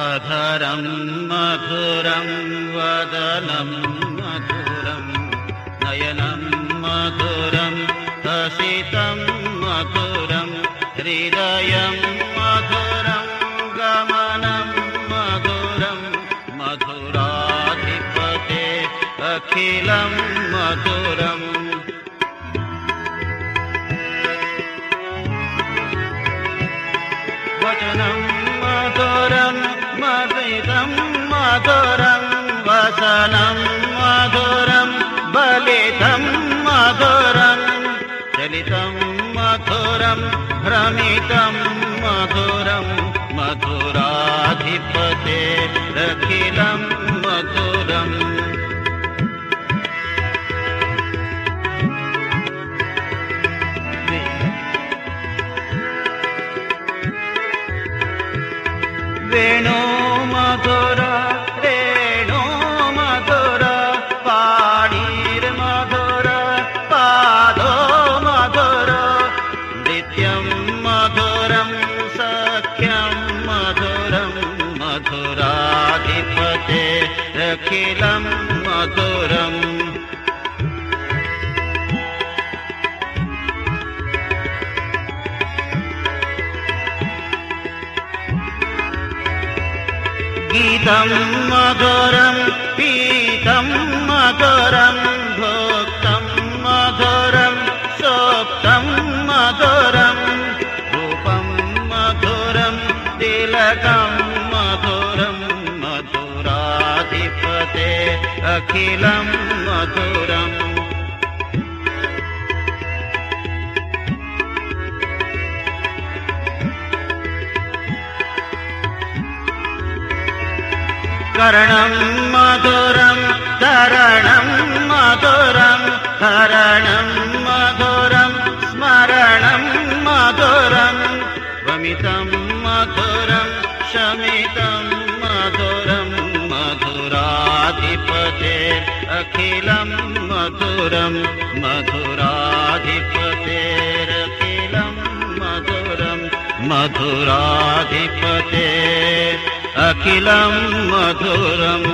अधरं मधुरं वदनं मधुरं नयनं मधुरं हसितं मधुरं हृदयं मधुरं गमनं मधुरं मधुराधिपते अखिलं मधुरम् वचनं मधुरं मधुरं मधुरं वसनं मधुरं बलितं मधुरं चलितं मधुरं भ्रमितं मधुरं मधुराधिपते अखिलं मधुरम् वेणो मधुरा रेणो मधुरा पाणिर्मधुरा पादो मधुरा नित्यं मधुरं सख्यं मधुरं मधुराधिपते अखिलं मधुरम् गीतं मधुरं पीतं मधुरं भोक्तं मधुरं सोक्तं मधुरं रूपं मधुरं तिलकं मधुरं मधुराधिपते अखिलं मधुरम् करणं मधुरं करणं मधुरं हरणं मधुरं स्मरणं मधुरं वमितं मधुरं शमितं मधुरं मधुराधिपते अखिलं मधुरं मधुराधिपतेरखिलं मधुरं मधुराधिपते अखिलं मधुरम्।